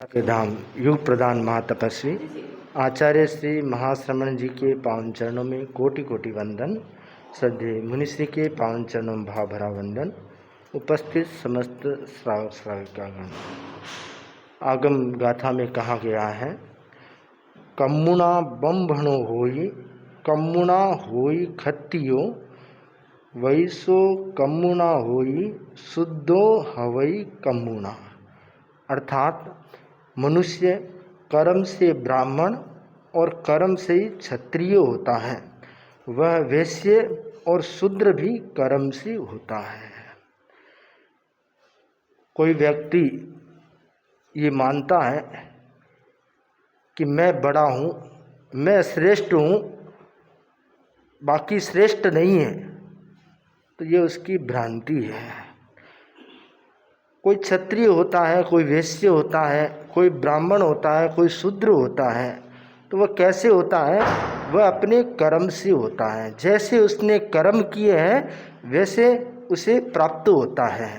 के धाम युग प्रधान महातपस्वी आचार्य श्री महाश्रमण जी के पावन चरणों में कोटि कोटि वंदन। श्रद्धेय मुनिश्री के पावन चरणों में भाव भरा वंदन। उपस्थित समस्त श्रावक श्राविकागण। आगम गाथा में कहा गया है, कम्मुना बम्भणो होई कम्मुना होई खत्तियो वैसो कम्मुना होई शुद्धो हवई कम्मुना। अर्थात मनुष्य कर्म से ब्राह्मण और कर्म से ही क्षत्रिय होता है, वह वैश्य और शूद्र भी कर्म से होता है। कोई व्यक्ति ये मानता है कि मैं बड़ा हूँ, मैं श्रेष्ठ हूँ, बाकी श्रेष्ठ नहीं है, तो ये उसकी भ्रांति है। कोई क्षत्रिय होता है, कोई वैश्य होता है, कोई ब्राह्मण होता है, कोई शूद्र होता है, तो वह कैसे होता है? वह अपने कर्म से होता है। जैसे उसने कर्म किए हैं वैसे उसे प्राप्त होता है।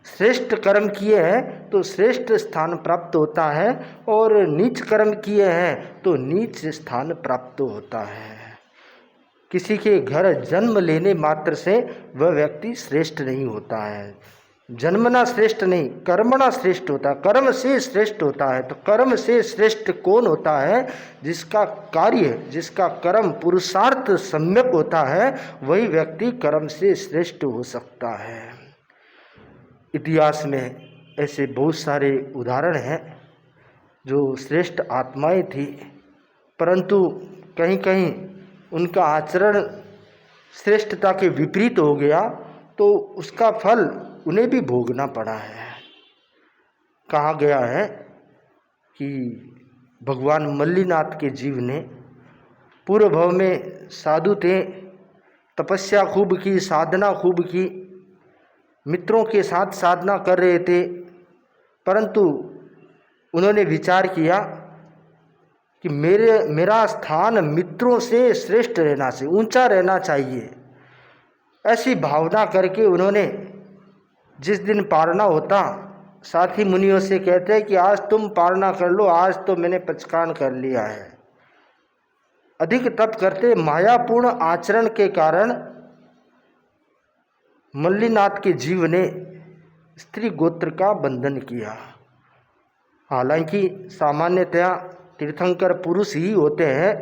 श्रेष्ठ कर्म किए हैं तो श्रेष्ठ स्थान प्राप्त होता है, और नीच कर्म किए हैं तो नीच स्थान प्राप्त होता है। किसी के घर जन्म लेने मात्र से वह व्यक्ति श्रेष्ठ नहीं होता है। जन्मना श्रेष्ठ नहीं, कर्मणा श्रेष्ठ होता है, कर्म से श्रेष्ठ होता है। तो कर्म से श्रेष्ठ कौन होता है? जिसका कार्य, जिसका कर्म पुरुषार्थ सम्यक होता है, वही व्यक्ति कर्म से श्रेष्ठ हो सकता है। इतिहास में ऐसे बहुत सारे उदाहरण हैं जो श्रेष्ठ आत्माएं थी, परंतु कहीं कहीं उनका आचरण श्रेष्ठता के विपरीत हो गया, तो उसका फल उन्हें भी भोगना पड़ा है। कहा गया है कि भगवान मल्लीनाथ के जीव ने पूर्व भव में साधु थे, तपस्या खूब की, साधना खूब की, मित्रों के साथ साधना कर रहे थे, परंतु उन्होंने विचार किया कि मेरा स्थान मित्रों से श्रेष्ठ रहना से ऊंचा रहना चाहिए। ऐसी भावना करके उन्होंने जिस दिन पारना होता, साथी मुनियों से कहते हैं कि आज तुम पारना कर लो, आज तो मैंने पचकान कर लिया है। अधिक तप करते मायापूर्ण आचरण के कारण मल्लीनाथ के जीव ने स्त्री गोत्र का बंधन किया। हालांकि सामान्यतया तीर्थंकर पुरुष ही होते हैं,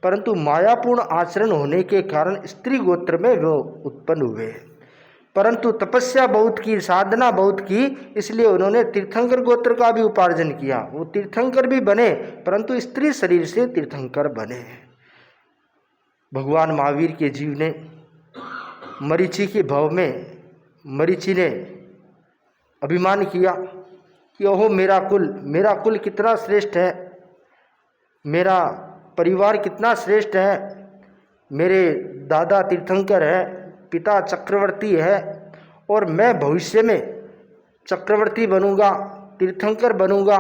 परंतु मायापूर्ण आचरण होने के कारण स्त्री गोत्र में वो उत्पन्न हुए। परंतु तपस्या बहुत की, साधना बहुत की, इसलिए उन्होंने तीर्थंकर गोत्र का भी उपार्जन किया। वो तीर्थंकर भी बने, परंतु स्त्री शरीर से तीर्थंकर बने। भगवान महावीर के जीव ने मरीचि के भव में मरीचि ने अभिमान किया कि ओहो मेरा कुल कितना श्रेष्ठ है, मेरा परिवार कितना श्रेष्ठ है, मेरे दादा तीर्थंकर है, पिता चक्रवर्ती है, और मैं भविष्य में चक्रवर्ती बनूंगा, तीर्थंकर बनूंगा।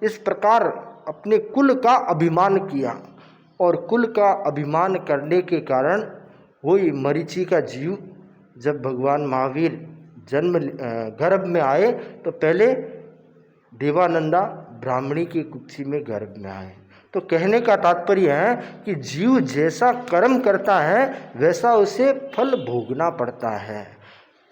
इस प्रकार अपने कुल का अभिमान किया, और कुल का अभिमान करने के कारण वही मरीचि का जीव जब भगवान महावीर गर्भ में आए तो पहले देवानंदा ब्राह्मणी की कुक्षी में गर्भ में आए। तो कहने का तात्पर्य है कि जीव जैसा कर्म करता है वैसा उसे फल भोगना पड़ता है।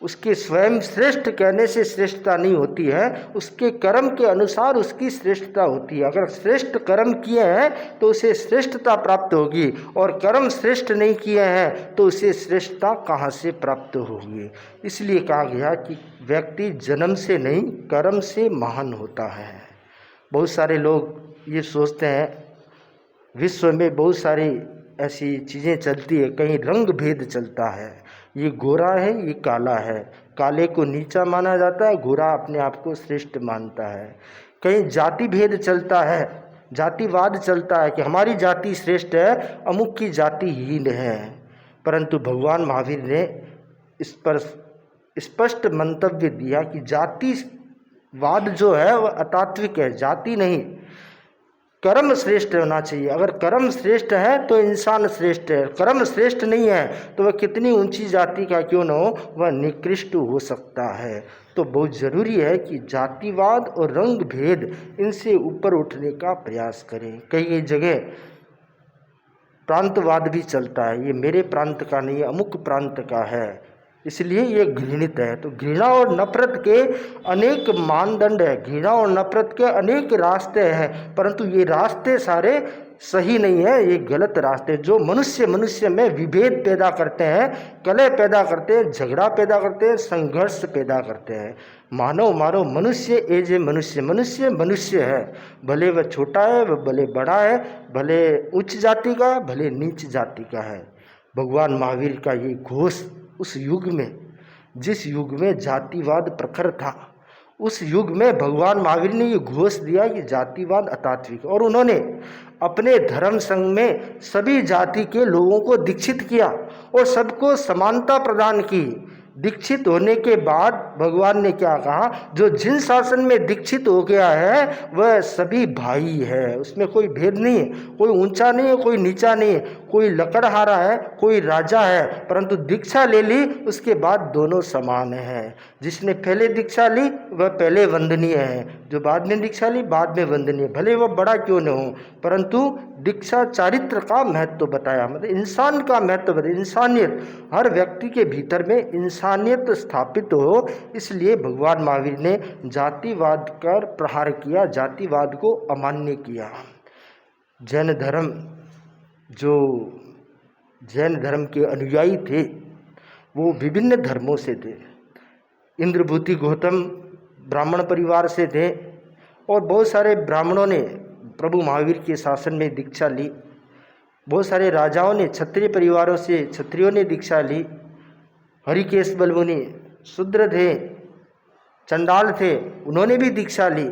उसके स्वयं श्रेष्ठ कहने से श्रेष्ठता नहीं होती है, उसके कर्म के अनुसार उसकी श्रेष्ठता होती है। अगर श्रेष्ठ कर्म किए हैं तो उसे श्रेष्ठता प्राप्त होगी, और कर्म श्रेष्ठ नहीं किए हैं तो उसे श्रेष्ठता कहाँ से प्राप्त होगी। इसलिए कहा गया कि व्यक्ति जन्म से नहीं कर्म से महान होता है। बहुत सारे लोग ये सोचते हैं, विश्व में बहुत सारी ऐसी चीज़ें चलती है, कहीं रंग भेद चलता है, ये गोरा है, ये काला है, काले को नीचा माना जाता है, गोरा अपने आप को श्रेष्ठ मानता है। कहीं जाति भेद चलता है, जातिवाद चलता है कि हमारी जाति श्रेष्ठ है, अमुक की जाति हीन है। परंतु भगवान महावीर ने इस पर स्पष्ट मंतव्य दिया कि जातिवाद जो है वह अतात्विक है, जाति नहीं। कर्म श्रेष्ठ होना चाहिए। अगर कर्म श्रेष्ठ है तो इंसान श्रेष्ठ है, कर्म श्रेष्ठ नहीं है तो वह कितनी ऊंची जाति का क्यों न हो, वह निकृष्ट हो सकता है। तो बहुत ज़रूरी है कि जातिवाद और रंग भेद इनसे ऊपर उठने का प्रयास करें। कई कई जगह प्रांतवाद भी चलता है, ये मेरे प्रांत का नहीं, अमुक प्रांत का है, इसलिए ये घृणित है। तो घृणा और नफरत के अनेक मानदंड है, घृणा और नफरत के अनेक रास्ते हैं, परंतु ये रास्ते सारे सही नहीं है, ये गलत रास्ते जो मनुष्य में विभेद पैदा करते हैं, कलह पैदा करते हैं, झगड़ा पैदा करते हैं, संघर्ष पैदा करते हैं। मानव मनुष्य एज ए मनुष्य है, भले वह छोटा है वह भले बड़ा है, भले उच्च जाति का भले नीच जाति का है। भगवान महावीर का ये घोष उस युग में, जिस युग में जातिवाद प्रखर था, उस युग में भगवान महावीर ने ये घोष दिया कि जातिवाद अतात्विक, और उन्होंने अपने धर्म संघ में सभी जाति के लोगों को दीक्षित किया और सबको समानता प्रदान की। दीक्षित होने के बाद भगवान ने क्या कहा, जो जिन शासन में दीक्षित हो गया है वह सभी भाई है, उसमें कोई भेद नहीं है, कोई ऊंचा नहीं है, कोई नीचा नहीं है, कोई लकड़हारा है, कोई राजा है, परंतु दीक्षा ले ली उसके बाद दोनों समान हैं। जिसने पहले दीक्षा ली वह पहले वंदनीय है, जो बाद में दीक्षा ली बाद में वंदनीय, भले वह बड़ा क्यों न हो, परंतु दीक्षा चारित्र का महत्व बताया, मतलब इंसान का महत्व बताया, इंसानियत, हर व्यक्ति के भीतर में इंसानियत स्थापित हो। इसलिए भगवान महावीर ने जातिवाद कर प्रहार किया, जातिवाद को अमान्य किया। जैन धर्म, जो जैन धर्म के अनुयायी थे वो विभिन्न धर्मों से थे। इंद्रभूति गौतम ब्राह्मण परिवार से थे और बहुत सारे ब्राह्मणों ने प्रभु महावीर के शासन में दीक्षा ली। बहुत सारे राजाओं ने, क्षत्रिय परिवारों से क्षत्रियों ने दीक्षा ली। हरिकेश बलमुनि शूद्र थे, चंडाल थे, उन्होंने भी दीक्षा ली।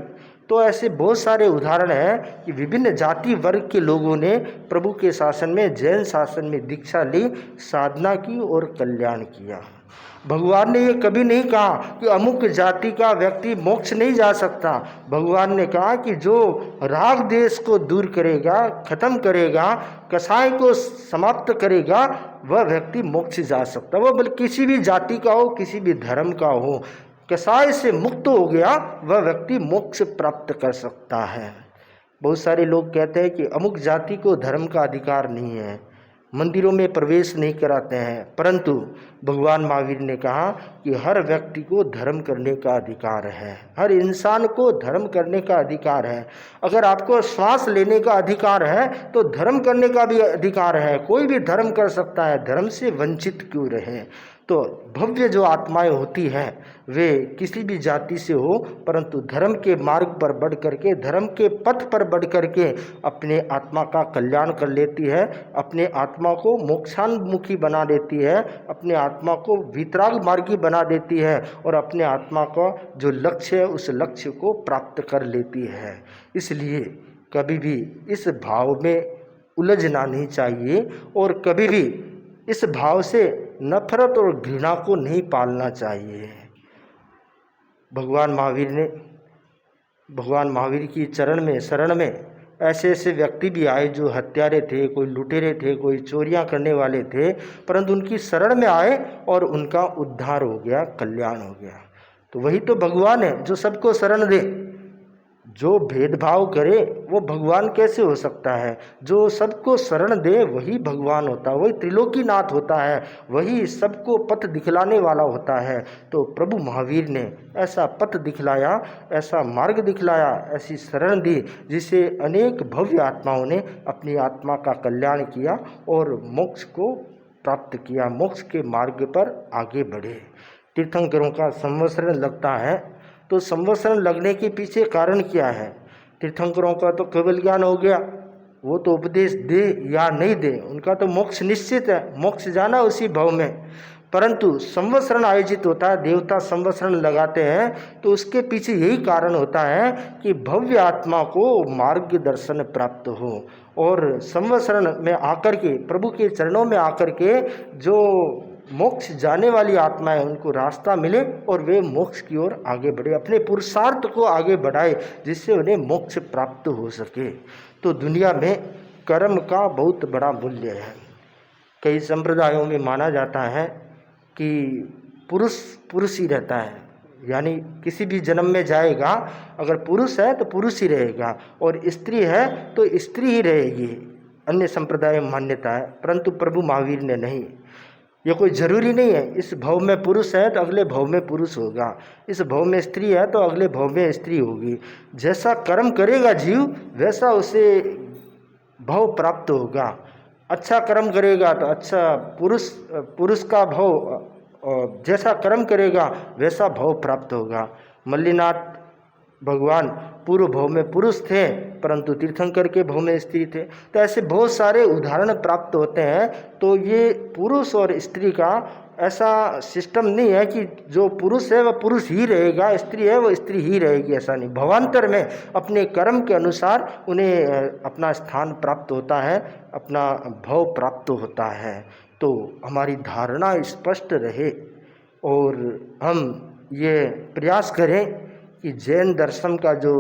तो ऐसे बहुत सारे उदाहरण हैं कि विभिन्न जाति वर्ग के लोगों ने प्रभु के शासन में, जैन शासन में दीक्षा ली, साधना की और कल्याण किया। भगवान ने ये कभी नहीं कहा कि अमुक जाति का व्यक्ति मोक्ष नहीं जा सकता। भगवान ने कहा कि जो राग देश को दूर करेगा, खत्म करेगा, कसाय को समाप्त करेगा, वह व्यक्ति मोक्ष जा सकता। वह बल्कि किसी भी जाति का हो, किसी भी धर्म का हो, कसाय से मुक्त हो गया वह व्यक्ति मोक्ष प्राप्त कर सकता है। बहुत सारे लोग कहते हैं कि अमुक जाति को धर्म का अधिकार नहीं है, मंदिरों में प्रवेश नहीं कराते हैं, परंतु भगवान महावीर ने कहा कि हर व्यक्ति को धर्म करने का अधिकार है, हर इंसान को धर्म करने का अधिकार है। अगर आपको श्वास लेने का अधिकार है तो धर्म करने का भी अधिकार है। कोई भी धर्म कर सकता है, धर्म से वंचित क्यों रहे। तो भव्य जो आत्माएं होती हैं वे किसी भी जाति से हो, परंतु धर्म के मार्ग पर बढ़ करके, धर्म के पथ पर बढ़ करके अपने आत्मा का कल्याण कर लेती है, अपने आत्मा को मोक्षान्मुखी बना देती है, अपने आत्मा को वितराग मार्गी बना देती है और अपने आत्मा का जो लक्ष्य है उस लक्ष्य को प्राप्त कर लेती है। इसलिए कभी भी इस भाव में उलझना नहीं चाहिए और कभी भी इस भाव से नफरत और घृणा को नहीं पालना चाहिए। भगवान महावीर की चरण में, शरण में ऐसे ऐसे व्यक्ति भी आए जो हत्यारे थे, कोई लुटेरे थे, कोई चोरियां करने वाले थे, परंतु उनकी शरण में आए और उनका उद्धार हो गया, कल्याण हो गया। तो वही तो भगवान है जो सबको शरण दे। जो भेदभाव करे वो भगवान कैसे हो सकता है। जो सबको शरण दे वही भगवान होता है, वही त्रिलोकीनाथ होता है, वही सबको पथ दिखलाने वाला होता है। तो प्रभु महावीर ने ऐसा पथ दिखलाया, ऐसा मार्ग दिखलाया, ऐसी शरण दी जिसे अनेक भव्य आत्माओं ने अपनी आत्मा का कल्याण किया और मोक्ष को प्राप्त किया, मोक्ष के मार्ग पर आगे बढ़े। तीर्थंकरों का संवत्सरण लगता है तो संवत्सरण लगने के पीछे कारण क्या है। तीर्थंकरों का तो केवल ज्ञान हो गया, वो तो उपदेश दे या नहीं दे, उनका तो मोक्ष निश्चित है, मोक्ष जाना उसी भव में। परंतु संवत्सरण आयोजित होता है, देवता संवत्सरण लगाते हैं, तो उसके पीछे यही कारण होता है कि भव्य आत्मा को मार्गदर्शन प्राप्त हो और संवत्सरण में आकर के, प्रभु के चरणों में आकर के जो मोक्ष जाने वाली आत्माएं उनको रास्ता मिले और वे मोक्ष की ओर आगे बढ़े, अपने पुरुषार्थ को आगे बढ़ाए जिससे उन्हें मोक्ष प्राप्त हो सके। तो दुनिया में कर्म का बहुत बड़ा मूल्य है। कई संप्रदायों में माना जाता है कि पुरुष पुरुष ही रहता है, यानी किसी भी जन्म में जाएगा अगर पुरुष है तो पुरुष ही रहेगा और स्त्री है तो स्त्री ही रहेगी। अन्य संप्रदाय में मान्यता है, परंतु प्रभु महावीर ने नहीं। ये कोई ज़रूरी नहीं है इस भव में पुरुष है तो अगले भव में पुरुष होगा, इस भव में स्त्री है तो अगले भव में स्त्री होगी। जैसा कर्म करेगा जीव वैसा उसे भव प्राप्त होगा। अच्छा कर्म करेगा तो अच्छा पुरुष का भव, जैसा कर्म करेगा वैसा भव प्राप्त होगा। मल्लीनाथ भगवान पूर्व भव में पुरुष थे परंतु तीर्थंकर के भव में स्त्री थे। तो ऐसे बहुत सारे उदाहरण प्राप्त होते हैं। तो ये पुरुष और स्त्री का ऐसा सिस्टम नहीं है कि जो पुरुष है वह पुरुष ही रहेगा, स्त्री है वह स्त्री ही रहेगी, ऐसा नहीं। भवांतर में अपने कर्म के अनुसार उन्हें अपना स्थान प्राप्त होता है, अपना भव प्राप्त होता है। तो हमारी धारणा स्पष्ट रहे और हम ये प्रयास करें कि जैन दर्शन का जो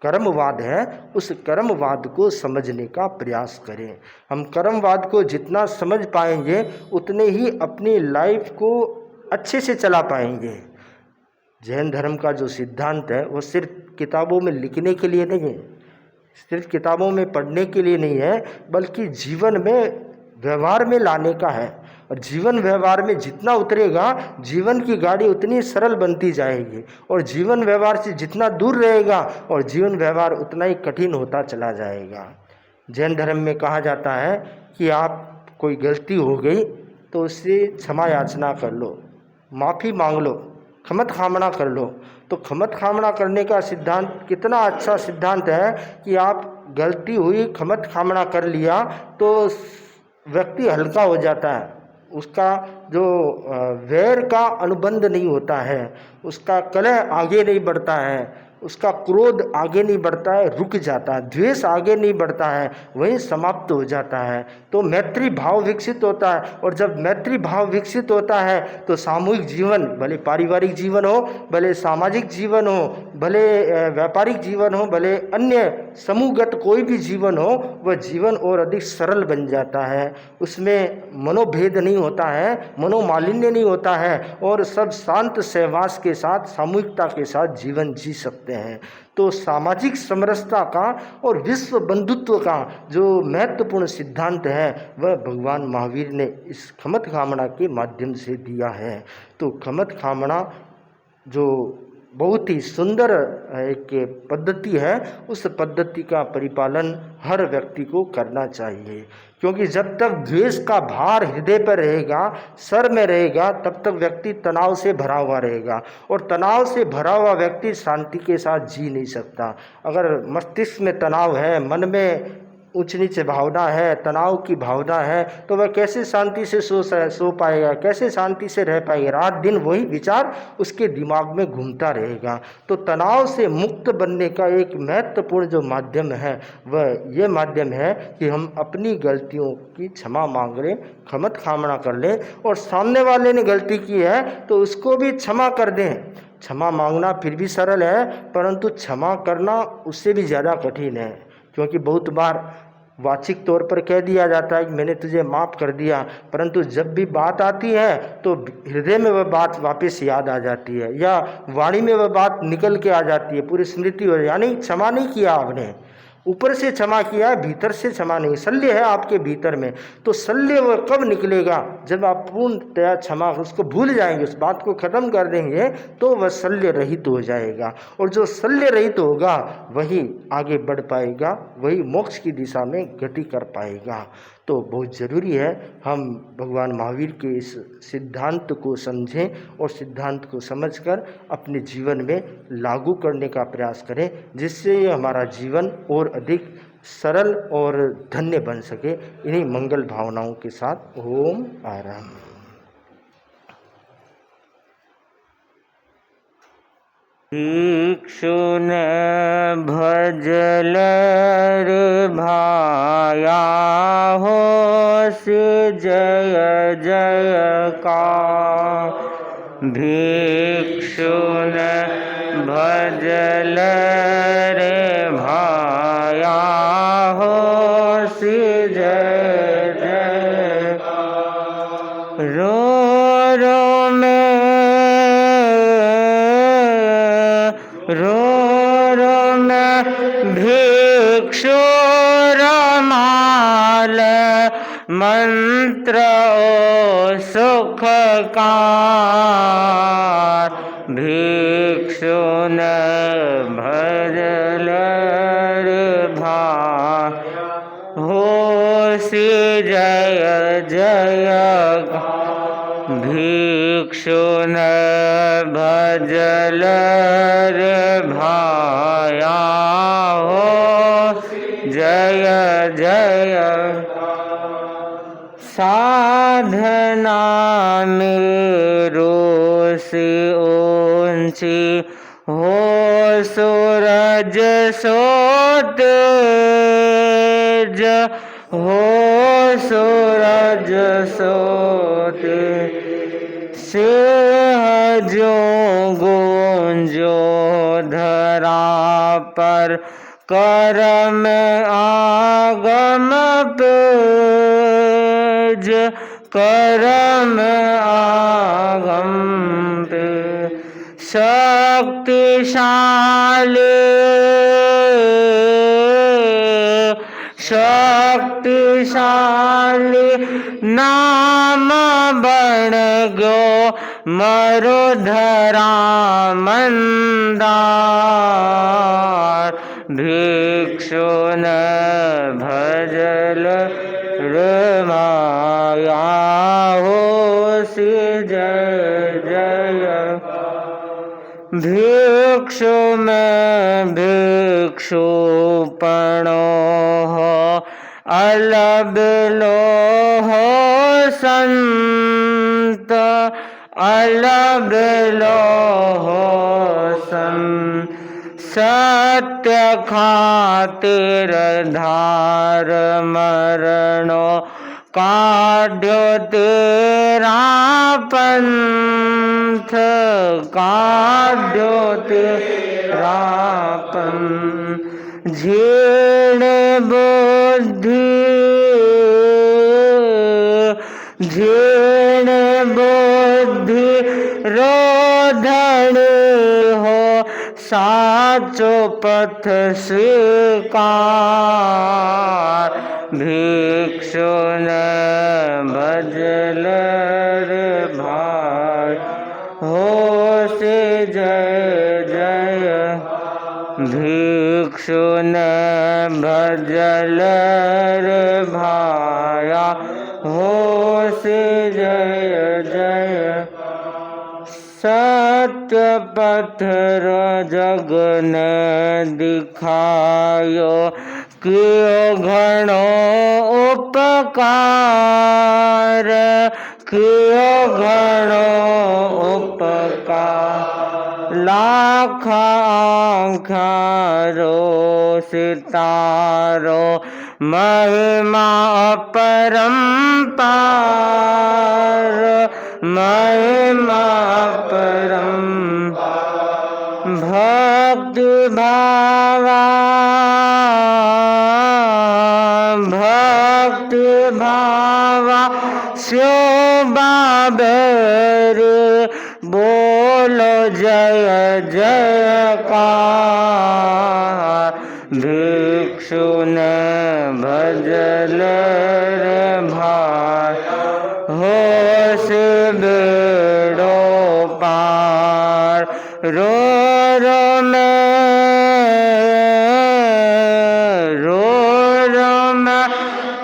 कर्मवाद है उस कर्मवाद को समझने का प्रयास करें। हम कर्मवाद को जितना समझ पाएंगे उतने ही अपनी लाइफ को अच्छे से चला पाएंगे। जैन धर्म का जो सिद्धांत है वो सिर्फ किताबों में लिखने के लिए नहीं है, सिर्फ किताबों में पढ़ने के लिए नहीं है, बल्कि जीवन में व्यवहार में लाने का है। और जीवन व्यवहार में जितना उतरेगा जीवन की गाड़ी उतनी सरल बनती जाएगी और जीवन व्यवहार से जितना दूर रहेगा और जीवन व्यवहार उतना ही कठिन होता चला जाएगा। जैन धर्म में कहा जाता है कि आप कोई गलती हो गई तो उससे क्षमा याचना कर लो, माफ़ी मांग लो, खमत खामना कर लो। तो खमत खामना करने का सिद्धांत कितना अच्छा सिद्धांत है कि आप गलती हुई खमत खामना कर लिया तो व्यक्ति हल्का हो जाता है, उसका जो वैर का अनुबंध नहीं होता है, उसका कलह आगे नहीं बढ़ता है, उसका क्रोध आगे नहीं बढ़ता है, रुक जाता है, द्वेष आगे नहीं बढ़ता है, वहीं समाप्त हो जाता है। तो मैत्री भाव विकसित होता है और जब मैत्री भाव विकसित होता है तो सामूहिक जीवन, भले पारिवारिक जीवन हो, भले सामाजिक जीवन हो, भले व्यापारिक जीवन हो, भले अन्य समूहगत कोई भी जीवन हो, वह जीवन और अधिक सरल बन जाता है। उसमें मनोभेद नहीं होता है, मनोमालिन्य नहीं होता है और सब शांत सहवास के साथ, सामूहिकता के साथ जीवन जी सकते हैं। तो सामाजिक समरसता का और विश्व बंधुत्व का जो महत्वपूर्ण सिद्धांत है वह भगवान महावीर ने इस खमत खामना के माध्यम से दिया है। तो खमत खामना जो बहुत ही सुंदर एक पद्धति है, उस पद्धति का परिपालन हर व्यक्ति को करना चाहिए, क्योंकि जब तक द्वेष का भार हृदय पर रहेगा, सर में रहेगा, तब तक व्यक्ति तनाव से भरा हुआ रहेगा और तनाव से भरा हुआ व्यक्ति शांति के साथ जी नहीं सकता। अगर मस्तिष्क में तनाव है, मन में ऊंच नीच भावना है, तनाव की भावना है, तो वह कैसे शांति से सो पाएगा, कैसे शांति से रह पाएगा। रात दिन वही विचार उसके दिमाग में घूमता रहेगा। तो तनाव से मुक्त बनने का एक महत्वपूर्ण जो माध्यम है वह ये माध्यम है कि हम अपनी गलतियों की क्षमा मांग लें, खमत खामना कर लें और सामने वाले ने गलती की है तो उसको भी क्षमा कर दें। क्षमा मांगना फिर भी सरल है, परंतु क्षमा करना उससे भी ज़्यादा कठिन है, क्योंकि बहुत बार वाचिक तौर पर कह दिया जाता है कि मैंने तुझे माफ़ कर दिया, परंतु जब भी बात आती है तो हृदय में वह बात वापस याद आ जाती है या वाणी में वह बात निकल के आ जाती है, पूरी स्मृति हो, यानी क्षमा नहीं किया आपने, ऊपर से क्षमा किया है, भीतर से क्षमा नहीं। शल्य है आपके भीतर में, तो शल्य वह कब निकलेगा? जब आप पूर्णतया क्षमा उसको भूल जाएंगे, उस बात को खत्म कर देंगे तो वह शल्य रहित हो जाएगा और जो शल्य रहित होगा वही आगे बढ़ पाएगा, वही मोक्ष की दिशा में गति कर पाएगा। तो बहुत ज़रूरी है हम भगवान महावीर के इस सिद्धांत को समझें और सिद्धांत को समझकर अपने जीवन में लागू करने का प्रयास करें, जिससे ये हमारा जीवन और अधिक सरल और धन्य बन सके। इन्हीं मंगल भावनाओं के साथ ओम आराम। भिक्षुन भजल रे भाया हो से जय जयकार। भिक्षुन भजल रे भाया हो से जय जयकार। रो रो में भिक्षु रमाल मंत्र ओ सुखकार। भिक्षु न भजल रे भाया हो से जय जयकार। भिक्षु न भजल रे भाया हो जय जय। साधना मेरो से ऊंची हो सूरज सो तेज हो सूरज सो तेज। सिंह जो गूंजो धरा पर करम आगम पेज करम आगम पे। शक्तिशाली शक्तिशाली नाम बन गो मरुधरा मंदार। भिक्षु न भजल रे माया हो से जय जय। भिक्षु में भिक्षुपणो हो अलबिलो हो संत अलबिलो हो संत। सत्य खातिर धार मरणो काढ़ो तेरा पंथ काढ़ो तेरा पंथ। झीण बुद्धि झीण बुद्धि रोधन हो साचो पथ स्वीकार। भिक्षु न भजल रे भाई हो से जय जय। भिक्षु न भजल रे भाया हो से जय जय। सत्य पथ जग न दिखायो कियो घणो उपकार कियो घणो उपकार। लाख आँखारो सितारो महिमा अपरंपार महिमा परम। भक्ति भावा भक्ति भावा स्यो बाबर बोलो जय जयकार। भिक्षु न भजल रे भाई हो से बेड़ो पार। रो रो में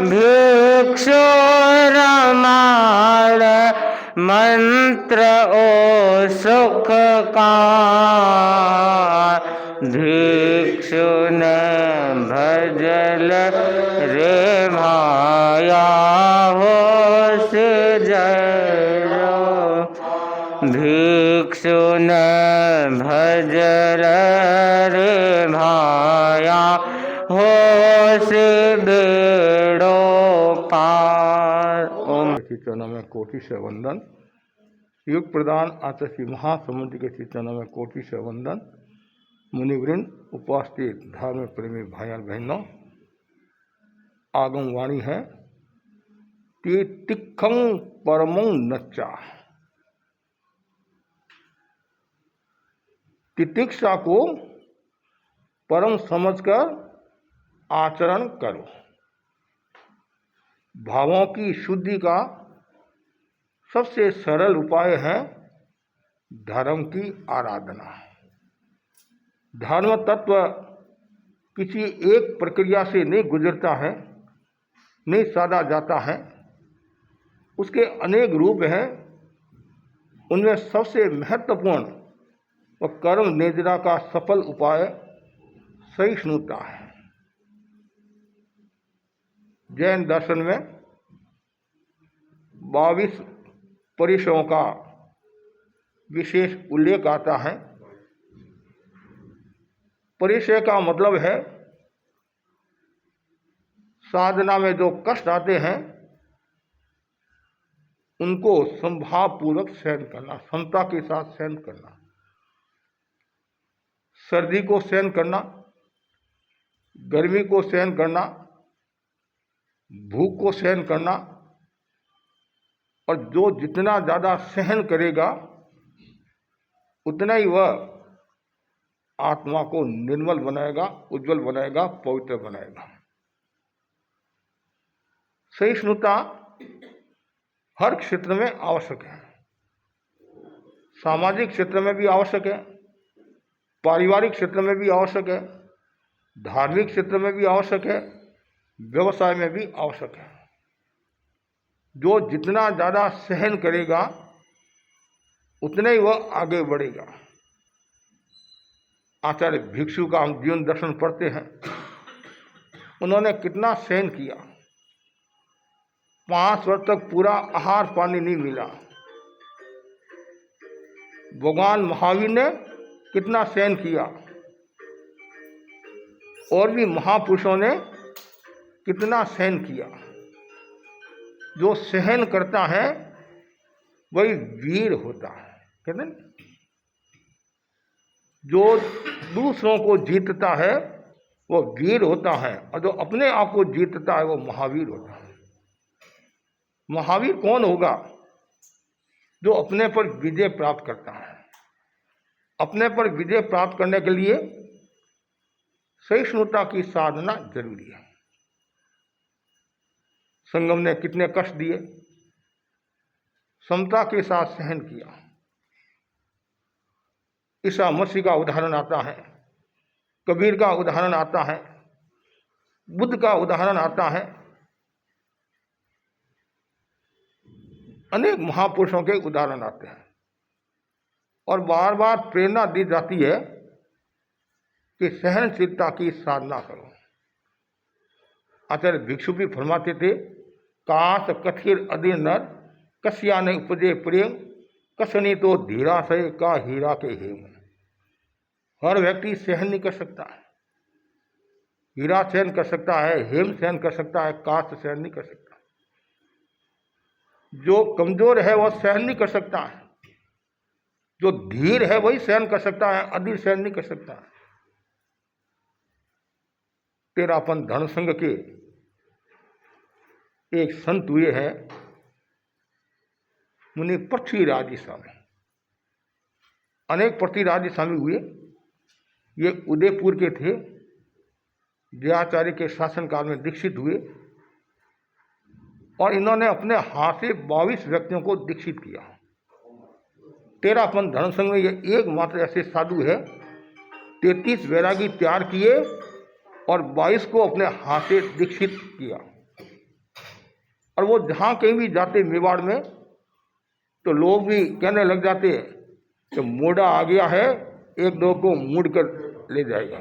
भिक्षु रमाल मंत्र ओ सुखकार। भिक्षु न भजल रे माया हो से जय। भिक्षु न भज भजल रे भाया हो से बेड़ो पार। ओम चरणों में कोटि से वंदन। युग प्रदान आचार्य महासमुद्र के चरणों में कोटि से वंदन। मुनिवृंद, उपस्थित धर्म प्रेमी भाई और बहनों, आगम वाणी है तिखं परमं नच्चा। तितिक्षा को परम समझकर आचरण करो। भावों की शुद्धि का सबसे सरल उपाय है धर्म की आराधना। धर्म तत्व किसी एक प्रक्रिया से नहीं गुजरता है, नहीं साधा जाता है। उसके अनेक रूप हैं। उनमें सबसे महत्वपूर्ण और कर्म निद्रा का सफल उपाय सहिष्णुता है। जैन दर्शन में 22 परिसरों का विशेष उल्लेख आता है। परिचय का मतलब है साधना में जो कष्ट आते हैं उनको संभाव पूर्वक सहन करना, क्षमता के साथ सहन करना। सर्दी को सहन करना, गर्मी को सहन करना, भूख को सहन करना। और जो जितना ज़्यादा सहन करेगा उतना ही वह आत्मा को निर्मल बनाएगा, उज्जवल बनाएगा, पवित्र बनाएगा। सहिष्णुता हर क्षेत्र में आवश्यक है। सामाजिक क्षेत्र में भी आवश्यक है, पारिवारिक क्षेत्र में भी आवश्यक है, धार्मिक क्षेत्र में भी आवश्यक है, व्यवसाय में भी आवश्यक है। जो जितना ज़्यादा सहन करेगा उतना ही वह आगे बढ़ेगा। आचार्य भिक्षु का हम जीवन दर्शन पढ़ते हैं। उन्होंने कितना सहन किया। 5 वर्ष तक पूरा आहार पानी नहीं मिला। भगवान महावीर ने कितना सहन किया। और भी महापुरुषों ने कितना सहन किया। जो सहन करता है वही वीर होता है, कहते हैं। जो दूसरों को जीतता है वो वीर होता है, और जो अपने आप को जीतता है वो महावीर होता है। महावीर कौन होगा? जो अपने पर विजय प्राप्त करता है। अपने पर विजय प्राप्त करने के लिए सहिष्णुता की साधना जरूरी है। संगम ने कितने कष्ट दिए, समता के साथ सहन किया। ईसा मसीह का उदाहरण आता है, कबीर का उदाहरण आता है, बुद्ध का उदाहरण आता है। अनेक महापुरुषों के उदाहरण आते हैं और बार बार प्रेरणा दी जाती है कि सहनशीलता की साधना करो। आचार्य भिक्षु भी फरमाते थे, काश कथिर अधीर नर कस्या ने उपजे प्रेम कसनी तो धीराशय का हीरा के हेम। हर व्यक्ति सहन नहीं कर सकता है। हीरा सहन कर सकता है, हेम सहन कर सकता है, काश सहन नहीं कर सकता। जो कमजोर है वह सहन नहीं कर सकता है। जो धीर है वही सहन कर सकता है, अधीर सहन नहीं कर सकता है। तेरापन धर्म संघ के एक संत हुए हैं मुनि पृथ्वीराज स्वामी। अनेक पृथ्वीराज स्वामी हुए। ये उदयपुर के थे। जयाचार्य के शासनकाल में दीक्षित हुए और इन्होंने अपने हाथ से 22 व्यक्तियों को दीक्षित किया। तेरापन धर्म संघ में ये एकमात्र ऐसे साधु है। 33 वैरागी तैयार किए और 22 को अपने हाथ से दीक्षित किया। और वो जहाँ कहीं भी जाते मेवाड़ में तो लोग भी कहने लग जाते कि मोड़ा आ गया है, 1-2 को मुड़ कर ले जाएगा।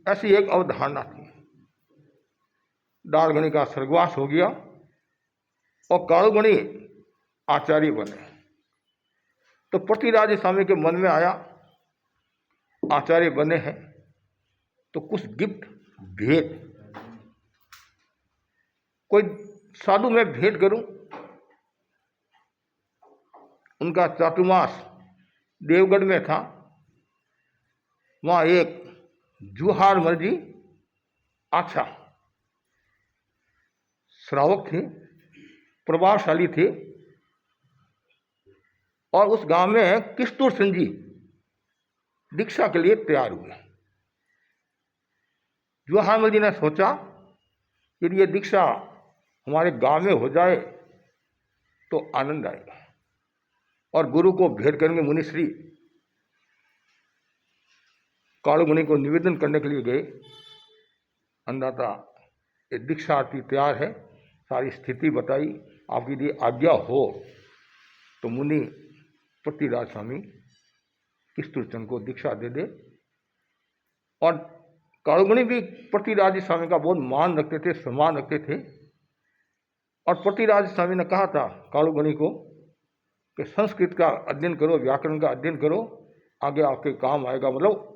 ऐसी एक अवधारणा थी। दालगणी का स्वर्गवास हो गया और कालुगणी आचार्य बने। तो पृथ्वीराज स्वामी के मन में आया आचार्य बने हैं तो कुछ गिफ्ट भेंट, कोई साधु मैं भेंट करूं। उनका चातुर्मास देवगढ़ में था। वहां एक जुहार मल जी अच्छा श्रावक थे, प्रभावशाली थे, और उस गांव में किस्तूर सिंह जी दीक्षा के लिए तैयार हुए। जुहार मल जी ने सोचा कि ये दीक्षा हमारे गांव में हो जाए तो आनंद आएगा, और गुरु को भेंट करेंगे। मुनिश्री कालू मुनि को निवेदन करने के लिए गए। अन्नदाता ये दीक्षार्थी तैयार है, सारी स्थिति बताई, आपकी यदि आज्ञा हो तो मुनि पृथ्वीराज स्वामी किस्तूरचंद को दीक्षा दे दे। और कालुमुनि भी पृथ्वीराज स्वामी का बहुत मान रखते थे, सम्मान रखते थे। और पृथ्वीराज स्वामी ने कहा था कालुमुनि को कि संस्कृत का अध्ययन करो, व्याकरण का अध्ययन करो, आगे आपके काम आएगा। मतलब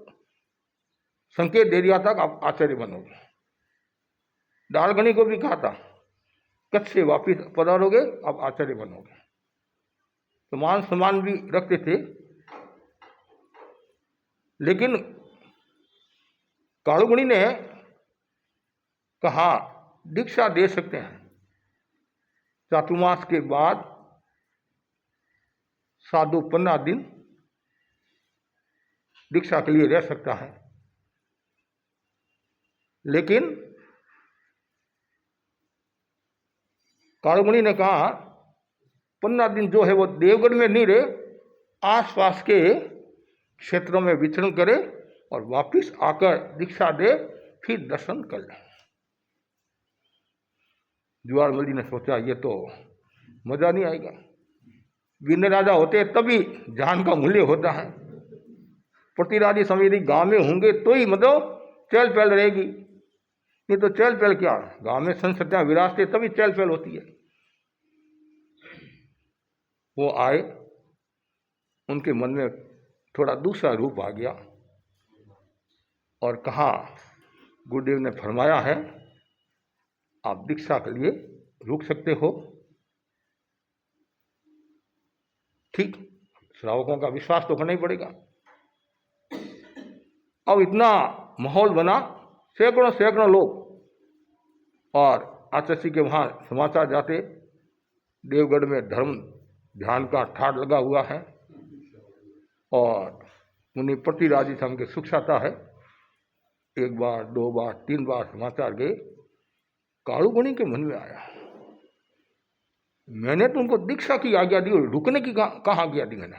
संकेत दे दिया था कि आप आचार्य बनोगे। डालगनी को भी कहा था कच्छ से वापिस पधारोगे, आप आचार्य बनोगे। तो मान सम्मान भी रखते थे। लेकिन कालुमुनि ने कहा दीक्षा दे सकते हैं, चातुर्मास के बाद साधु 15 दिन दीक्षा के लिए रह सकता है। लेकिन कालुमुनि ने कहा 15 दिन जो है वो देवगढ़ में नहीं रहे, आसपास के क्षेत्रों में विचरण करे और वापिस आकर दीक्षा दे, फिर दर्शन कर ले। जुहार मल जी ने सोचा ये तो मजा नहीं आएगा। वीर राजा होते तभी जान का मूल्य होता है। पृथ्वीराज स्वामी यदि गांव में होंगे तो ही मतलब चहल पहल रहेगी, नहीं तो चहल पहल क्या, गांव में संस्कृतियां विरासते तभी चहल पहल होती है। वो आए, उनके मन में थोड़ा दूसरा रूप आ गया और कहा गुरुदेव ने फरमाया है आप दीक्षा के लिए रुक सकते हो। ठीक, श्रावकों का विश्वास तो करना ही पड़ेगा। अब इतना माहौल बना, सैकड़ों सैकड़ों लोग, और आचार्य के वहाँ समाचार जाते देवगढ़ में धर्म ध्यान का ठाट लगा हुआ है और मुनि पृथ्वीराज स्वामी के सुख चाहता है। 1 बार 2 बार 3 बार समाचार गए। कालुमुनि के मन में आया मैंने तो उनको दीक्षा की आज्ञा दी, रुकने की कहाँ आज्ञा दी, मैंने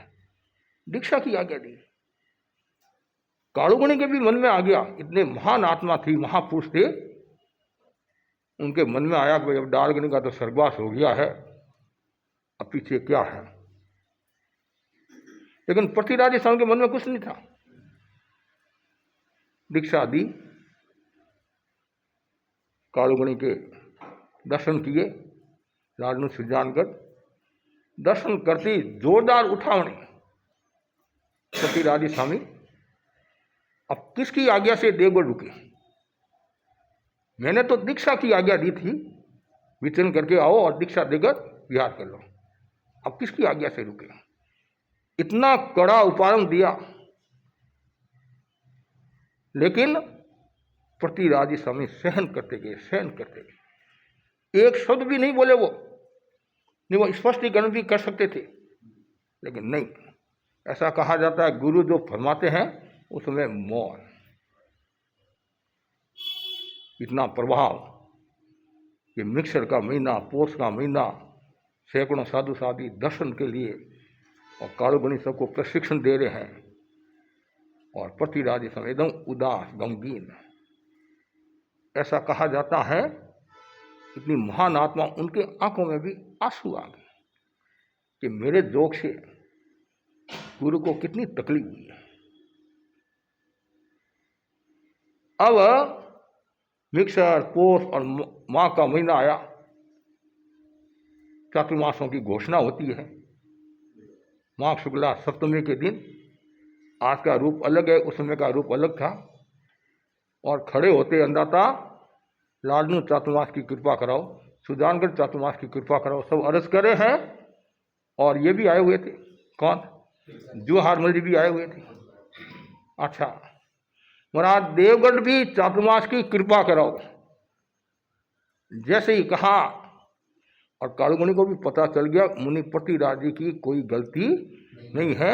दीक्षा की आज्ञा दी। कालुमुनि के भी मन में आ गया, इतने महान आत्मा थी, महापुरुष थे, उनके मन में आया कि अब डालगनी का तो स्वर्गवास हो गया है, अब पीछे क्या है। लेकिन पृथ्वीराज स्वामी के मन में कुछ नहीं था। दीक्षा दी, कालुमुनि के दर्शन किए, राजनु सुजानगढ़ दर्शन करती जोरदार उठावनी। पृथ्वीराज स्वामी अब किसकी आज्ञा से देवगढ़ रुके? मैंने तो दीक्षा की आज्ञा दी थी, विचरण करके आओ और दीक्षा देकर विहार कर लो। अब किसकी आज्ञा से रुके? इतना कड़ा उपरंग दिया, लेकिन पृथ्वीराज स्वामी सहन करते गए, सहन करते गए। एक शब्द भी नहीं बोले, वो स्पष्टीकरण भी कर सकते थे, लेकिन नहीं। ऐसा कहा जाता है गुरु जो फरमाते हैं उसमें मौन, इतना प्रभाव कि मिक्सर का महीना, पोष का महीना, सैकड़ों साधु साधी दर्शन के लिए और कालुमुनि सबको प्रशिक्षण दे रहे हैं, और पृथ्वीराज स्वामी एकदम उदास गमगीन। ऐसा कहा जाता है इतनी महान आत्मा, उनके आंखों में भी आंसू आ गए कि मेरे जोग से गुरु को कितनी तकलीफ हुई है। अब मिक्सर, पोष और माँ का महीना आया, चातुर्मासों की घोषणा होती है। माघ शुक्ला सप्तमी के दिन आज का रूप अलग है, उस समय का रूप अलग था। और खड़े होते अंदाता लाडनू चातुर्मास की कृपा कराओ, सुजानगढ़ चातुर्मास की कृपा कराओ, सब अर्ज करे हैं। और ये भी आए हुए थे, कौन, जो हारमल जी भी आए हुए थे। अच्छा, महाराज देवगढ़ भी चातुर्मास की कृपा कराओ, जैसे ही कहा। और कालुगुणी को भी पता चल गया मुनि पतिराज जी की कोई गलती नहीं है,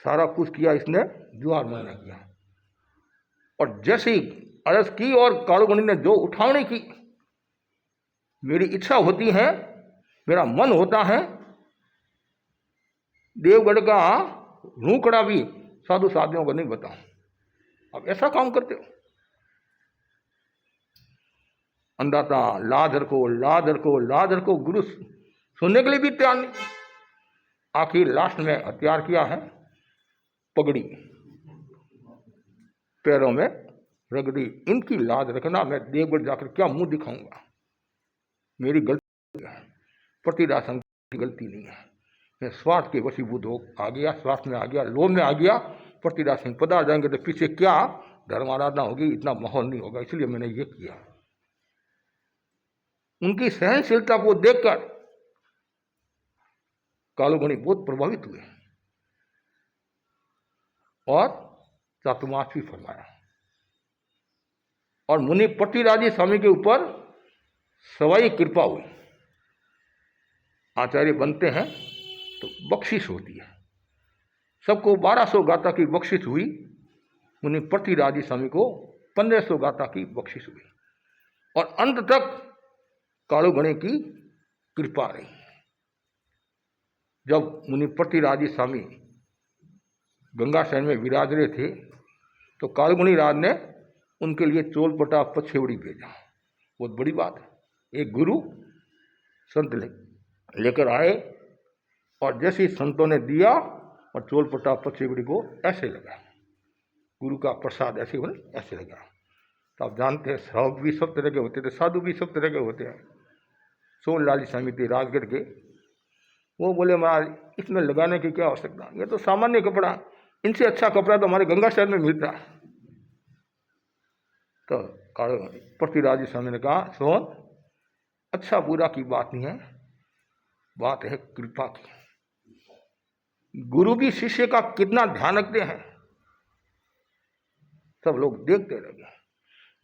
सारा कुछ किया इसने, जुहार मन ने किया। और जैसे ही अर्ज की और कालुगुणी ने जो उठावनी की, मेरी इच्छा होती है, मेरा मन होता है देवगढ़ का रूकड़ा भी साधु साधियों को नहीं बताऊं। अब ऐसा काम करते हो। अंदाता लादर को लादर को लादर को गुरु सुनने के लिए भी तैयार नहीं। आखिर लास्ट में हथियार किया है पगड़ी, पैरों में रगड़ी, इनकी लाज रखना, मैं देवगढ़ जाकर क्या मुंह दिखाऊंगा, मेरी गलती है, पतिराज की गलती नहीं है। मैं स्वार्थ के वशीभूत हो आ गया, स्वार्थ में आ गया, लोभ में आ गया। पतिराज सिंह पधार जाएंगे तो पीछे क्या धर्म आराधना होगी, इतना माहौल नहीं होगा, इसलिए मैंने ये किया। उनकी सहनशीलता को देखकर कालुगुणी बहुत प्रभावित हुए और चातुर्मास भी फरमाया। और मुनि पतिराजी स्वामी के ऊपर सवाई कृपा हुई। आचार्य बनते हैं तो बख्शिश होती है, सबको 1200 गाथा की बख्शिश हुई, मुनि पतिराजी स्वामी को 1500 गाथा की बख्शिश हुई। और अंत तक कालुगुणी की कृपा रही। जब मुनि पतिराजी स्वामी गंगा शहर में विराज रहे थे तो कालुगुणी राज ने उनके लिए चोलपटा पछेवड़ी भेजा। बहुत बड़ी बात है, एक गुरु संत लेकर आए और जैसे ही संतों ने दिया और चोलपटा पछेवड़ी को ऐसे लगा, गुरु का प्रसाद ऐसे बोले ऐसे लगा। तो आप जानते हैं साधु भी सब तरह के होते थे, साधु भी सब तरह के होते हैं। सोनलाल जी स्वामी थे राजगढ़ के, वो बोले महाराज इसमें लगाने की क्या आवश्यकता, ये तो सामान्य कपड़ा, इनसे अच्छा कपड़ा तो हमारे गंगा शहर में मिलता है। तो पतिराज स्वामी ने कहा सोन, अच्छा बुरा की बात नहीं है, बात है कृपा की। गुरु भी शिष्य का कितना ध्यान रखते हैं, सब लोग देखते रह गए।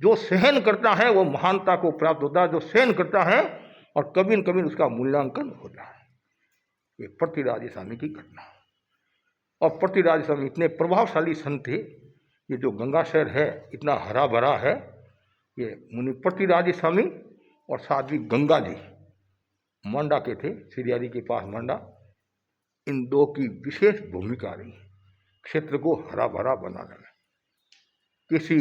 जो सहन करता है वो महानता को प्राप्त होता है, जो सहन करता है और कभी न कभी उसका मूल्यांकन होता है। ये पतिराज स्वामी की घटना। और पतिराज स्वामी इतने प्रभावशाली संत थे, ये जो गंगा शहर है इतना हरा भरा है, ये मुनि पतिराज स्वामी और साध्वी गंगा जी मांडा के थे, सिरियारी के पास मांडा, इन दो की विशेष भूमिका रही क्षेत्र को हरा भरा बनाने में। किसी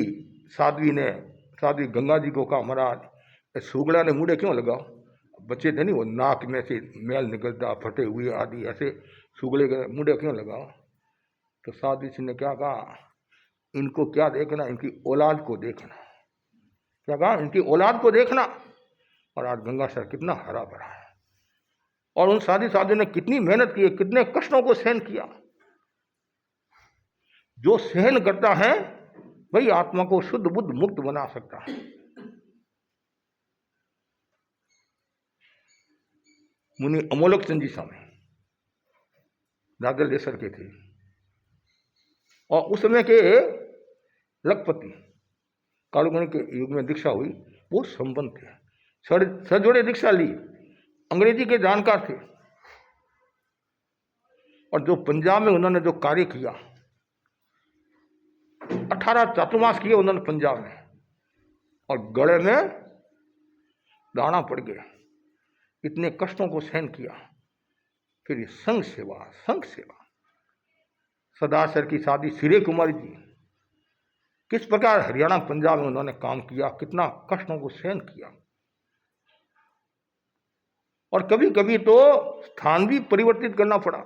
साध्वी गंगा जी को कहा महाराज सुगड़ा ने मुड़े क्यों लगाओ, बच्चे थे नहीं, वो नाक में से मैल निकलता, फटे हुए आदि, ऐसे सुगड़े के मुड़े क्यों लगाओ। तो साध्वी जी ने क्या कहा, इनको क्या देखना, इनकी औलाद को देखना। क्या कहा, इनकी औलाद को देखना। और आज गंगा शहर कितना हरा भरा है। और उन साधु ने कितनी मेहनत की, कितने कष्टों को सहन किया। जो सहन करता है वही आत्मा को शुद्ध बुद्ध मुक्त बना सकता है। मुनि अमोलक चंद जी स्वामी दादर देसर के थे और उस समय के लखपति कालुगुणी के युग में दीक्षा हुई, वो संपन्न थे, सजोड़े दीक्षा ली, अंग्रेजी के जानकार थे। और जो पंजाब में उन्होंने जो कार्य किया, 18 चातुर्मास किए उन्होंने पंजाब में, और गले में दाना पड़ गया, इतने कष्टों को सहन किया। फिर संघ सेवा सदासर की शादी सिरे कुमारी जी, किस प्रकार हरियाणा पंजाब में उन्होंने काम किया, कितना कष्टों को सहन किया। और कभी कभी तो स्थान भी परिवर्तित करना पड़ा।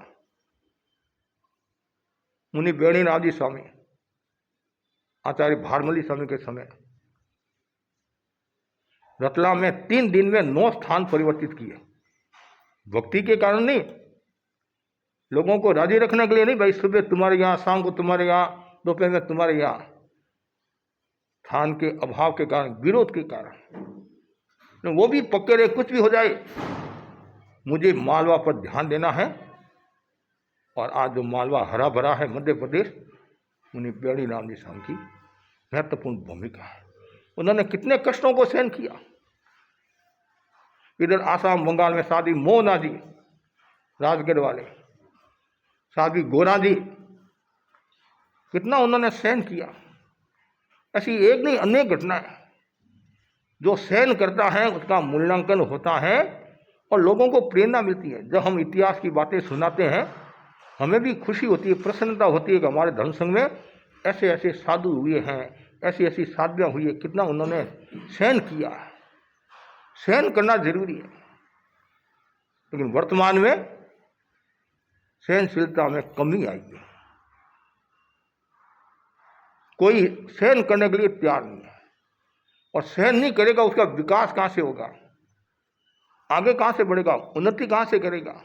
मुनि बेणीनाथ जी स्वामी, आचार्य भारमली स्वामी के समय रतलाम में 3 दिन में 9 स्थान परिवर्तित किए, भक्ति के कारण नहीं, लोगों को राजी रखने के लिए नहीं, भाई सुबह तुम्हारे यहाँ, शाम को तुम्हारे यहाँ, दोपहर में तुम्हारे यहाँ, स्थान के अभाव के कारण, विरोध के कारण वो भी पक्के रहे, कुछ भी हो जाए मुझे मालवा पर ध्यान देना है। और आज जो मालवा हरा भरा है मध्य प्रदेश, उन्हीं बेड़ी राम जी स्वामी की महत्वपूर्ण भूमिका है। उन्होंने कितने कष्टों को सहन किया। इधर आसाम बंगाल में साधी मोहना जी, राजगढ़ वाले साधी गोरा जी, कितना उन्होंने सहन किया। ऐसी एक नहीं अनेक घटनाएं। जो सहन करता है उसका मूल्यांकन होता है और लोगों को प्रेरणा मिलती है। जब हम इतिहास की बातें सुनाते हैं हमें भी खुशी होती है, प्रसन्नता होती है कि हमारे धर्म संघ में ऐसे ऐसे साधु हुए हैं, ऐसी ऐसी साधवियाँ हुई है, कितना उन्होंने सहन किया। सहन करना जरूरी है, लेकिन वर्तमान में सहनशीलता में कमी आई है। कोई सहन करने के लिए तैयार नहीं है, और सहन नहीं करेगा उसका विकास कहाँ से होगा, आगे कहाँ से बढ़ेगा, उन्नति कहाँ से करेगा।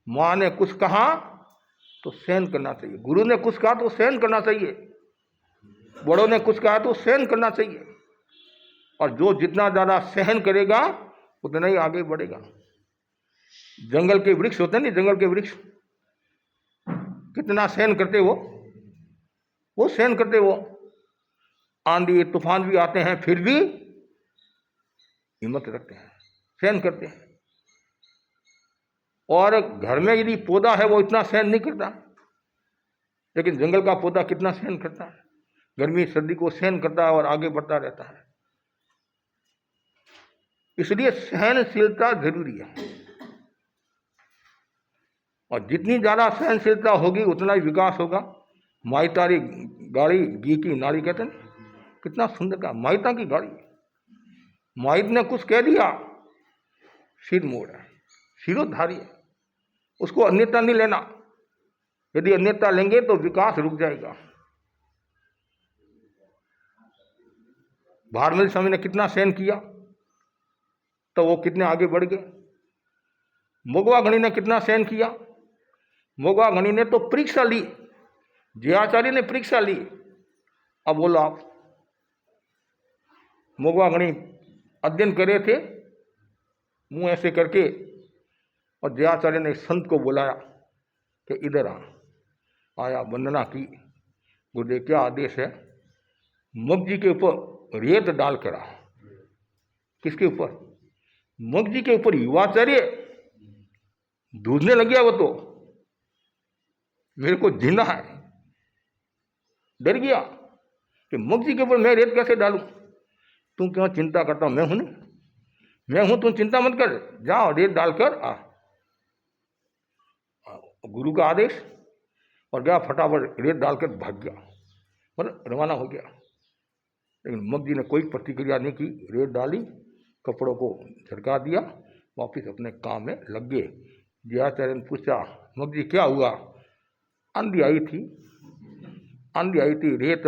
माँ ने कुछ कहा तो सहन करना चाहिए, गुरु ने कुछ कहा तो सहन करना चाहिए, बड़ों ने कुछ कहा तो सहन करना चाहिए। और जो जितना ज़्यादा सहन करेगा उतना ही आगे बढ़ेगा। जंगल के वृक्ष होते हैं नहीं, जंगल के वृक्ष कितना सहन करते वो सहन करते। वो आंधी तूफान भी आते हैं फिर भी हिम्मत रखते हैं, सहन करते हैं। और घर में यदि पौधा है वो इतना सहन नहीं करता, लेकिन जंगल का पौधा कितना सहन करता है, गर्मी सर्दी को सहन करता है और आगे बढ़ता रहता है। इसलिए सहनशीलता जरूरी है, और जितनी ज्यादा सहनशीलता होगी उतना ही विकास होगा। माइतारी गाड़ी घी की नारी कहते हैं, कितना सुंदर का माइता की गाड़ी। माइत ने कुछ कह दिया, सिर मोड़ है, सिरोधारी है, उसको अन्यथा नहीं लेना। यदि अन्यथा लेंगे तो विकास रुक जाएगा। भारमल स्वामी ने कितना सहन किया तो वो कितने आगे बढ़ गए। मोगवा गणी ने कितना सहन किया। मोगवा गणी ने तो परीक्षा ली, जयाचार्य ने परीक्षा ली। अब बोलो आप, मोगवा गणी अध्ययन कर रहे थे मुंह ऐसे करके, और जयाचार्य ने संत को बुलाया कि इधर आया, वंदना की। गुरुदेव क्या आदेश है? मग जी के ऊपर रेत डाल कर आ। किसके ऊपर? मग जी के ऊपर। युवाचार्य दूधने लग गया, वो तो मेरे को जीना है, डर गया कि मग जी के ऊपर मैं रेत कैसे डालूं। तू क्यों चिंता करता हूं, मैं हूं नहीं, मैं हूं, तू चिंता मत कर, जाओ रेत डालकर आ। गुरु का आदेश, और गया फटाफट रेत डालकर भाग गया और रवाना हो गया। लेकिन मग जी ने कोई प्रतिक्रिया नहीं की, रेत डाली, कपड़ों को झटका दिया, वापिस अपने काम में लग गए। जयाचार्य ने पूछा, मग जी क्या हुआ? आंधी आई थी, आंधी आई थी, रेत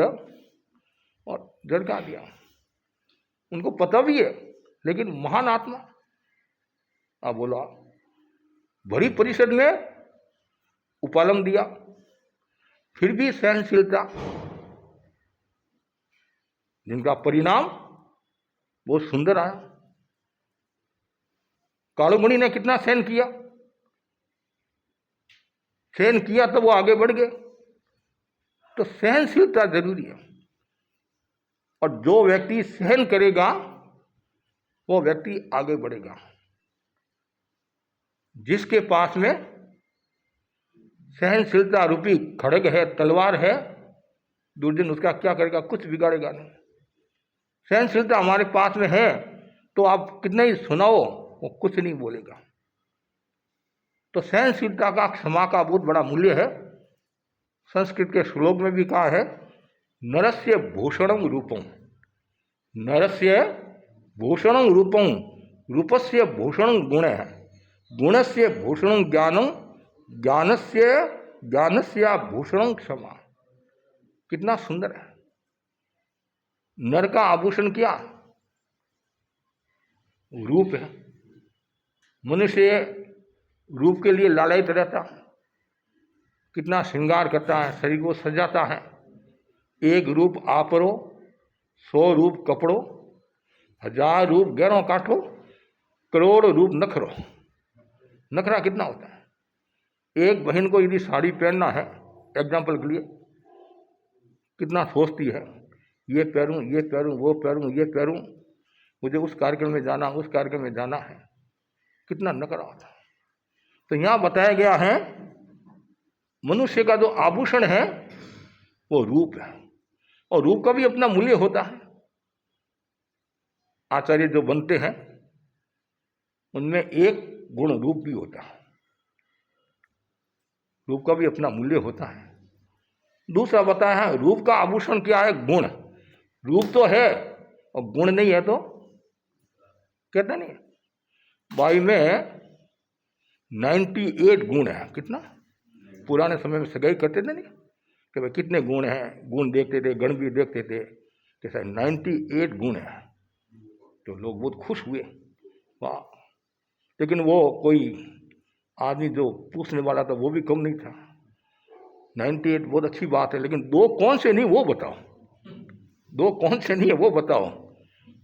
और झटका दिया। उनको पता भी है, लेकिन महान आत्मा। आप बोला, बड़ी परिषद में उपालम दिया, फिर भी सहनशीलता, जिनका परिणाम बहुत सुंदर आया। कालुमणि ने कितना सहन किया, सहन किया तो वो आगे बढ़ गए। तो सहनशीलता जरूरी है, और जो व्यक्ति सहन करेगा वो व्यक्ति आगे बढ़ेगा। जिसके पास में सहनशीलता रूपी खड़ग है, तलवार है, दुर्जन उसका क्या करेगा? कुछ बिगाड़ेगा नहीं। सहनशीलता हमारे पास में है तो आप कितना ही सुनाओ वो कुछ नहीं बोलेगा। तो सहनशीलता का, क्षमा का बहुत बड़ा मूल्य है। संस्कृत के श्लोक में भी कहा है, नरस्य भूषणं रूपं, नरस्य भूषणं रूपं, रूपस्य भूषणं गुणः, गुणस्य भूषणं ज्ञानं, ज्ञानस्य भूषणं क्षमा। कितना सुंदर है। नर का आभूषण क्या? रूप है। मनुष्य रूप के लिए लालयित रहता है, कितना श्रृंगार करता है, शरीर को सजाता है। एक रूप आपरो, 100 रूप कपड़ो, 1000 रूप गैरों काठो, करोड़ रूप नखरो। नखरा कितना होता है? एक बहन को यदि साड़ी पहनना है, एग्जाम्पल के लिए, कितना सोचती है, ये पहनूं, ये पहनूं, वो पहनूं, ये पहनूं, मुझे उस कार्यक्रम में जाना, उस कार्यक्रम में जाना है, कितना नखरा होता है। तो यहाँ बताया गया है मनुष्य का जो आभूषण है वो रूप है, और रूप का भी अपना मूल्य होता है। आचार्य जो बनते हैं उनमें एक गुण रूप भी होता है, रूप का भी अपना मूल्य होता है। दूसरा बताया है रूप का आभूषण क्या है? गुण। रूप तो है और गुण नहीं है तो कहता नहीं। बाई में 98 गुण है। कितना? पुराने समय में सगाई करते थे नहीं कि भाई कितने गुण हैं, गुण देखते थे, गण भी देखते थे, कि सर 98 गुण है। तो लोग बहुत खुश हुए, वाह। लेकिन वो कोई आदमी जो पूछने वाला था वो भी कम नहीं था। 98 बहुत अच्छी बात है, लेकिन 2 कौन से नहीं वो बताओ, 2 कौन से नहीं है वो बताओ।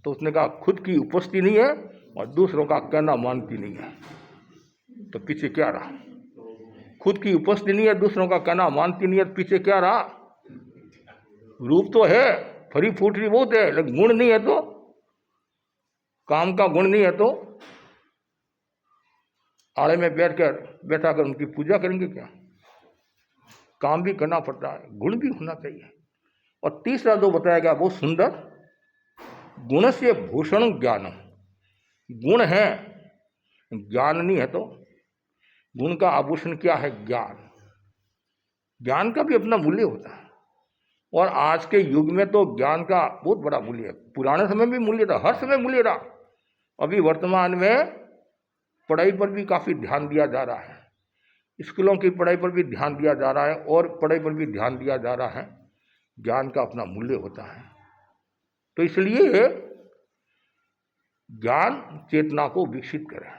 तो उसने कहा खुद की उपस्थिति नहीं है और दूसरों का कहना मानती नहीं है। तो पीछे क्या रहा? खुद की उपस्थिति नहीं है, दूसरों का कहना मानती नहीं है, पीछे क्या रहा? रूप तो है, फरी फूटरी बहुत है, लेकिन गुण नहीं है। तो काम का गुण नहीं है तो आड़े में बैठा कर उनकी पूजा करेंगे क्या? काम भी करना पड़ता है, गुण भी होना चाहिए। और तीसरा जो बताया गया बहुत सुंदर, गुण से भूषण ज्ञानम। गुण है, ज्ञान नहीं है तो गुण का आभूषण क्या है? ज्ञान। ज्ञान का भी अपना मूल्य होता है, और आज के युग में तो ज्ञान का बहुत बड़ा मूल्य है। पुराने समय में भी मूल्य था, हर समय मूल्य रहा। अभी वर्तमान में पढ़ाई पर भी काफ़ी ध्यान दिया जा रहा है, स्कूलों की पढ़ाई पर भी ध्यान दिया जा रहा है, और पढ़ाई पर भी ध्यान दिया जा रहा है। ज्ञान का अपना मूल्य होता है। तो इसलिए ज्ञान चेतना को विकसित करें,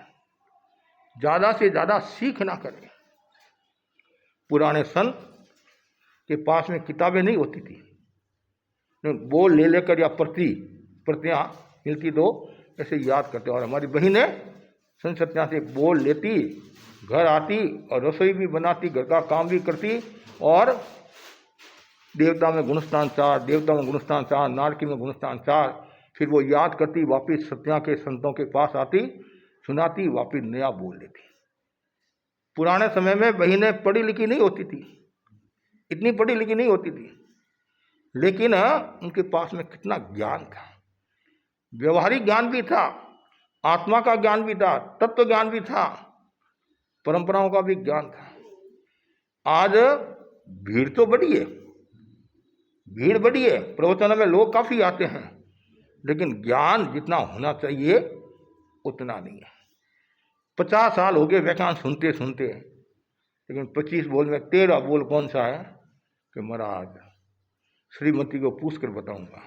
ज़्यादा से ज़्यादा सीख ना करें। पुराने संत के पास में किताबें नहीं होती थी, बोल ले लेकर या प्रतियाँ मिलती तो ऐसे याद करते। और हमारी बहनें संत सत्या से बोल लेती, घर आती और रसोई भी बनाती, घर का काम भी करती, और देवता में गुणस्थान 4, देवता में गुणस्थान 4, नारकी में गुणस्थान 4, फिर वो याद करती, वापिस सत्या के संतों के पास आती, सुनाती, वापिस नया बोल लेती। पुराने समय में बहनें पढ़ी लिखी नहीं होती थी, इतनी पढ़ी लिखी नहीं होती थी, लेकिन उनके पास में कितना ज्ञान था। व्यवहारिक ज्ञान भी था, आत्मा का ज्ञान भी था, तत्व ज्ञान भी था, परंपराओं का भी ज्ञान था। आज भीड़ तो बढ़ी है, भीड़ बढ़ी है, प्रवचन में लोग काफ़ी आते हैं, लेकिन ज्ञान जितना होना चाहिए उतना नहीं है। 50 साल हो गए व्याख्यान सुनते सुनते, लेकिन 25 बोल में 13 बोल कौन सा है कि महाराज श्रीमती को पूछ कर बताऊंगा।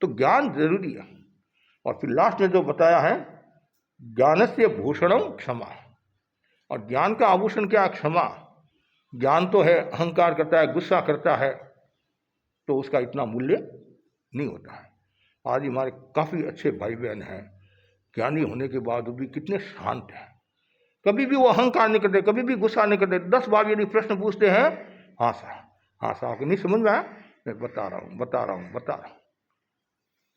तो ज्ञान जरूरी है। और फिर लास्ट में जो बताया है, ज्ञान से भूषणम क्षमा। और ज्ञान का आभूषण क्या? क्षमा। ज्ञान तो है, अहंकार करता है, गुस्सा करता है, तो उसका इतना मूल्य नहीं होता है। आज हमारे काफ़ी अच्छे भाई बहन हैं, ज्ञानी होने के बाद भी कितने शांत हैं, कभी भी वो अहंकार नहीं करते, कभी भी गुस्सा नहीं करते। 10 बार यदि प्रश्न पूछते हैं, हाँ सर आपको नहीं समझ में आया, मैं बता रहा हूँ।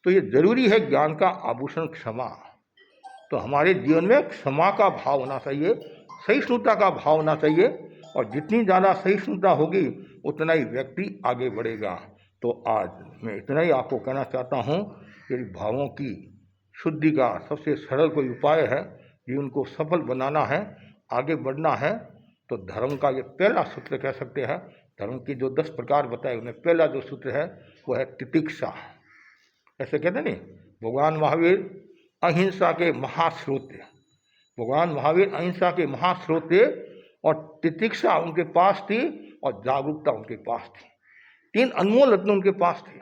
तो ये जरूरी है, ज्ञान का आभूषण क्षमा। तो हमारे जीवन में क्षमा का भाव होना चाहिए, सहिष्णुता का भाव होना चाहिए, और जितनी ज़्यादा सहिष्णुता होगी उतना ही व्यक्ति आगे बढ़ेगा। तो आज मैं इतना ही आपको कहना चाहता हूँ कि भावों की शुद्धि का सबसे सरल कोई उपाय है, जीवन को सफल बनाना है, आगे बढ़ना है, तो धर्म का ये पहला सूत्र कह सकते हैं। धर्म की जो 10 प्रकार बताए उनमें पहला जो सूत्र है वो है तितिक्षा। ऐसे कहते नहीं, भगवान महावीर अहिंसा के महास्रोत थे, भगवान महावीर अहिंसा के महास्रोत थे, और तितिक्षा उनके पास थी और जागरूकता उनके पास थी। 3 अनमोल रत्न उनके पास थे,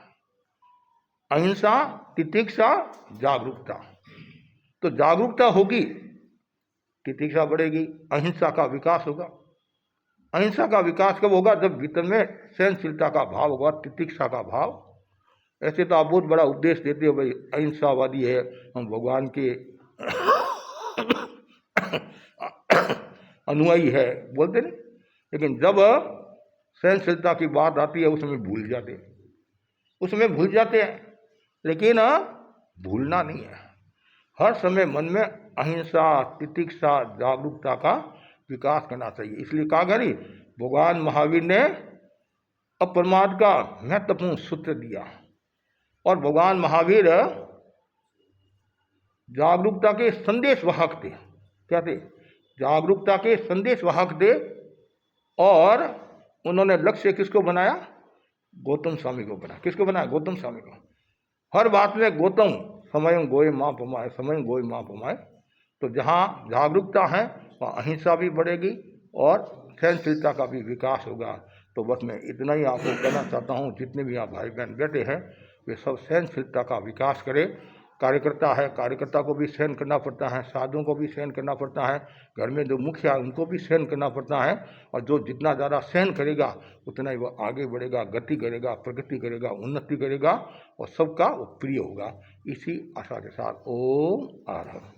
अहिंसा, तितिक्षा, जागरूकता। तो जागरूकता होगी तितिक्षा बढ़ेगी, अहिंसा का विकास होगा। अहिंसा का विकास कब होगा? जब भीतर में सहनशीलता का भाव होगा, तितिक्षा का भाव। ऐसे तो आप बहुत बड़ा उपदेश देते हो भाई, अहिंसावादी है, हम भगवान के अनुयायी है, बोलते नहीं। लेकिन जब सहनशीलता की बात आती है उसमें भूल जाते हैं, उसमें भूल जाते हैं। लेकिन भूलना नहीं है, हर समय मन में अहिंसा, तितिक्षा, जागरूकता का विकास करना चाहिए। इसलिए कहा गया भगवान महावीर ने अप्रमाद का महत्वपूर्ण सूत्र दिया, और भगवान महावीर जागरूकता के संदेश वाहक थे। क्या थे? जागरूकता के संदेश वाहक थे। और उन्होंने लक्ष्य किसको बनाया? गौतम स्वामी को बनाया। किसको बनाया? गौतम स्वामी को। हर बात में गौतम समय गोय माँ पमाए, समय गोय माँ पमाए। तो जहाँ जागरूकता है वहाँ अहिंसा भी बढ़ेगी और सहनशीलता का भी विकास होगा। तो बस मैं इतना ही आपको कहना चाहता हूँ, जितने भी आप भाई बहन बैठे हैं वे सब सहनशीलता का विकास करें। कार्यकर्ता है, कार्यकर्ता को भी सहन करना पड़ता है, साधुओं को भी सहन करना पड़ता है, घर में जो मुखिया है उनको भी सहन करना पड़ता है। और जो जितना ज़्यादा सहन करेगा उतना ही वो आगे बढ़ेगा, गति करेगा, प्रगति करेगा, उन्नति करेगा और सबका वो प्रिय होगा। इसी आशा के साथ ओम आरहम।